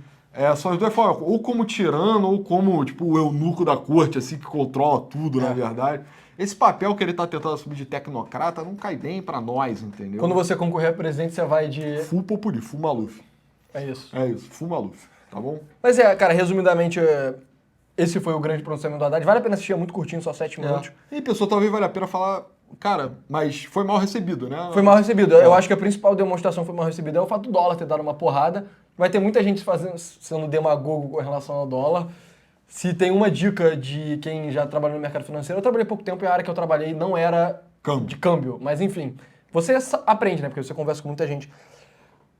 São as duas formas. Ou como tirano, ou como, tipo, o eunuco da corte, assim, que controla tudo, na verdade. Esse papel que ele tá tentando assumir de tecnocrata não cai bem pra nós, entendeu? Quando você concorrer a presidente, você vai de... Full populismo, full Maluf. É isso. É isso, full Maluf, tá bom? Mas cara, resumidamente, esse foi o grande pronunciamento do Haddad. Vale a pena assistir, é muito curtinho, só 7 minutos. E pessoa, talvez valha a pena falar, cara, mas foi mal recebido, né? Foi mal recebido. Eu acho que a principal demonstração foi mal recebida é o fato do dólar ter dado uma porrada. Vai ter muita gente sendo demagogo com relação ao dólar. Se tem uma dica de quem já trabalhou no mercado financeiro, eu trabalhei pouco tempo e a área que eu trabalhei não era de câmbio. Mas enfim, você aprende, né? Porque você conversa com muita gente.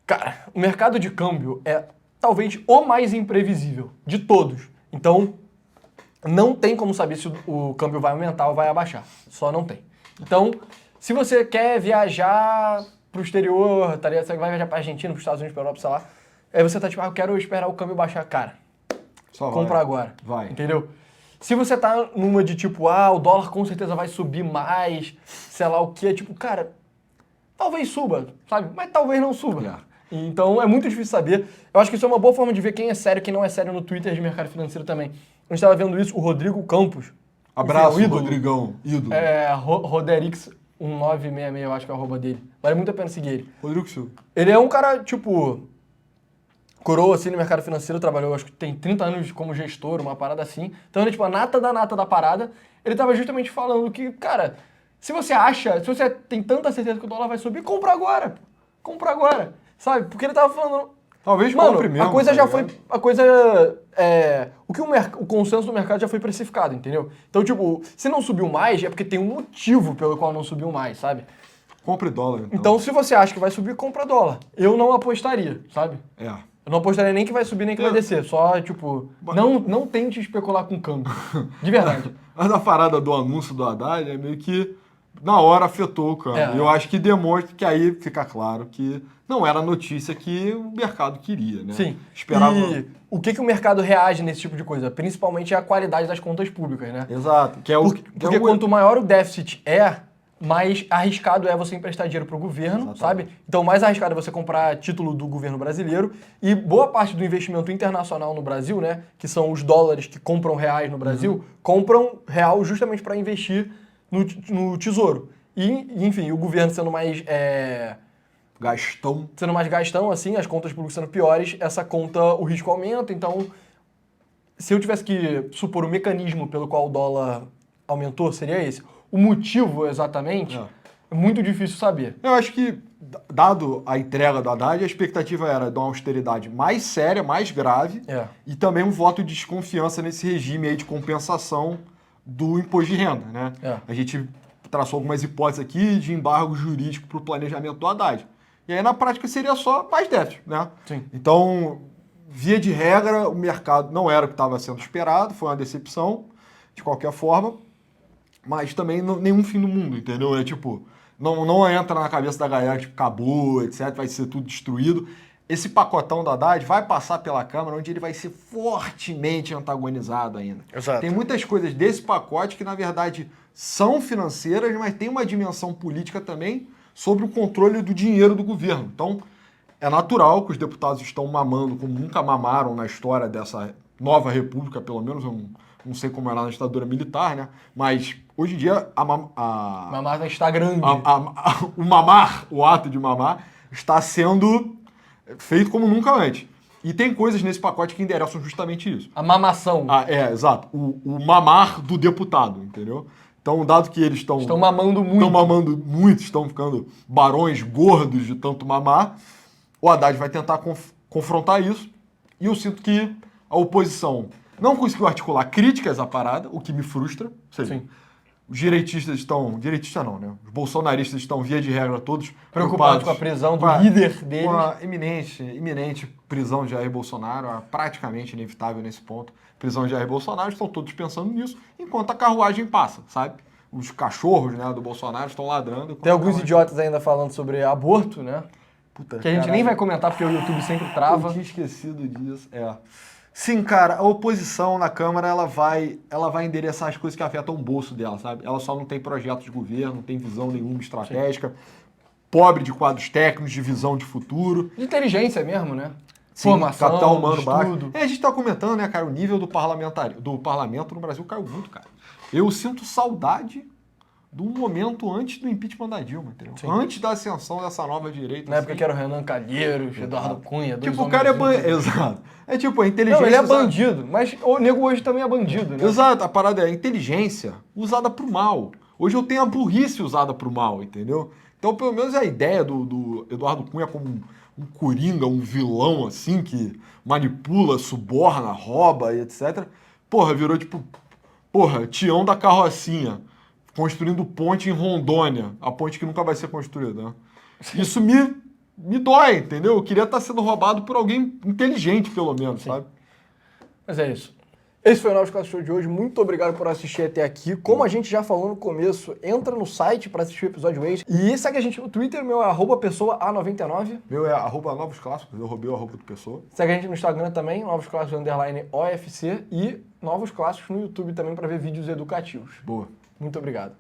Cara, o mercado de câmbio é talvez o mais imprevisível de todos. Então, não tem como saber se o câmbio vai aumentar ou vai abaixar. Só não tem. Então, se você quer viajar pro exterior, tá ligado? Você vai viajar pra Argentina, pros Estados Unidos, pra Europa, sei lá. Aí você tá tipo, eu quero esperar o câmbio baixar. Cara, Só compra vai. agora. Vai. Entendeu? Se você tá numa de tipo, o dólar com certeza vai subir mais, sei lá o que, tipo, cara, talvez suba, sabe? Mas talvez não suba. Então é muito difícil saber. Eu acho que isso é uma boa forma de ver quem é sério e quem não é sério no Twitter de mercado financeiro também. A gente estava vendo isso, o Rodrigo Campos. Abraço, ídolo. Rodrigão, ídolo. Roderix 1966, eu acho que é o arroba dele. Vale muito a pena seguir ele. Rodrigo Silva. Ele é um cara, tipo, coroa assim no mercado financeiro, trabalhou, acho que tem 30 anos como gestor, uma parada assim. Então ele é tipo a nata da parada. Ele tava justamente falando que, cara, se você tem tanta certeza que o dólar vai subir, compra agora. Pô. Compra agora. Sabe? Porque ele tava falando... Talvez Mano, compre mesmo. a coisa tá já ligado? foi... O consenso do mercado já foi precificado, entendeu? Então, tipo, se não subiu mais, é porque tem um motivo pelo qual não subiu mais, sabe? Compre dólar, então. Então, se você acha que vai subir, compra dólar. Eu não apostaria, sabe? É. Eu não apostaria nem que vai subir nem que vai descer. Só, tipo, não tente especular com câmbio. De verdade. Mas a parada do anúncio do Haddad é meio que na hora afetou o câmbio. Eu acho que demonstra que aí fica claro que não era a notícia que o mercado queria, né? Sim. Esperava... E o que o mercado reage nesse tipo de coisa? Principalmente a qualidade das contas públicas, né? Exato. Que é o Porque quanto maior o déficit mais arriscado é você emprestar dinheiro para o governo, Exatamente. sabe? Então, o mais arriscado é você comprar título do governo brasileiro e boa parte do investimento internacional no Brasil, né, que são os dólares que compram reais no Brasil, compram real justamente para investir no tesouro. E, enfim, o governo sendo mais gastão, assim, as contas públicas sendo piores, essa conta, o risco aumenta. Então, se eu tivesse que supor o mecanismo pelo qual o dólar aumentou, seria esse. O motivo, exatamente, é muito difícil saber. Eu acho que, dado a entrega do Haddad, a expectativa era de uma austeridade mais séria, mais grave, e também um voto de desconfiança nesse regime aí de compensação do imposto de renda, né? A gente traçou algumas hipóteses aqui de embargo jurídico para o planejamento do Haddad. E aí, na prática, seria só mais déficit, né? Sim. Então, via de regra, o mercado não era o que estava sendo esperado, foi uma decepção, de qualquer forma, mas também nenhum fim do mundo, entendeu? É tipo, não entra na cabeça da galera, tipo, acabou, etc., vai ser tudo destruído. Esse pacotão da Haddad vai passar pela Câmara, onde ele vai ser fortemente antagonizado ainda. Exato. Tem muitas coisas desse pacote que, na verdade, são financeiras, mas tem uma dimensão política também sobre o controle do dinheiro do governo. Então, é natural que os deputados estão mamando como nunca mamaram na história dessa nova república, pelo menos, eu não sei como era na ditadura militar, né? Mas, hoje em dia, Mamar está grande. o ato de mamar, está sendo feito como nunca antes. E tem coisas nesse pacote que endereçam justamente isso. A mamação. Exato. O mamar do deputado, entendeu? Então, dado que eles estão mamando muito. Estão mamando muito, estão ficando barões gordos de tanto mamar, o Haddad vai tentar confrontar isso. E eu sinto que a oposição não conseguiu articular críticas à parada, o que me frustra. Ou seja, Sim. os direitistas estão... Direitistas não, né? Os bolsonaristas estão, via de regra, todos Preocupados com a prisão do líder deles. Com a iminente prisão de Jair Bolsonaro, praticamente inevitável nesse ponto. Prisão de Jair Bolsonaro, estão todos pensando nisso, enquanto a carruagem passa, sabe? Os cachorros, né, do Bolsonaro estão ladrando. Tem alguns idiotas ainda falando sobre aborto, né? Puta, que a gente nem vai comentar porque o YouTube sempre trava. Eu tinha esquecido disso. Sim, cara, a oposição na Câmara, ela vai endereçar as coisas que afetam o bolso dela, sabe? Ela só não tem projeto de governo, não tem visão nenhuma estratégica, pobre de quadros técnicos, de visão de futuro. De inteligência mesmo, né? Sim, formação, capital humano estudo. baixo. A gente tá comentando, né, cara, o nível do parlamento no Brasil caiu muito, cara. Eu sinto saudade do momento antes do impeachment da Dilma, entendeu? Sim. Antes da ascensão dessa nova direita. Na época que era o Renan Calheiros, Eduardo Cunha, dois tipo, o cara é bandido. Exato. É tipo, a inteligência... Não, ele é bandido, mas o nego hoje também é bandido, né? Exato, a parada é a inteligência usada pro mal. Hoje eu tenho a burrice usada pro mal, entendeu? Então, pelo menos a ideia do Eduardo Cunha como um coringa, um vilão, assim, que manipula, suborna, rouba e etc. Porra, virou tipo... Porra, Tião da Carrocinha, construindo ponte em Rondônia, a ponte que nunca vai ser construída, né? Isso me dói, entendeu? Eu queria estar sendo roubado por alguém inteligente, pelo menos, sabe? Mas é isso. Esse foi o Novos Clássicos Show de hoje. Muito obrigado por assistir até aqui. Como a gente já falou no começo, entra no site para assistir o episódio extra. E segue a gente no Twitter, meu é @pessoa_a99. Meu é @novos clássicos, eu roubei o @ do Pessoa. Segue a gente no Instagram também, Novos Clássicos _OFC. E Novos Clássicos no YouTube também para ver vídeos educativos. Boa. Muito obrigado.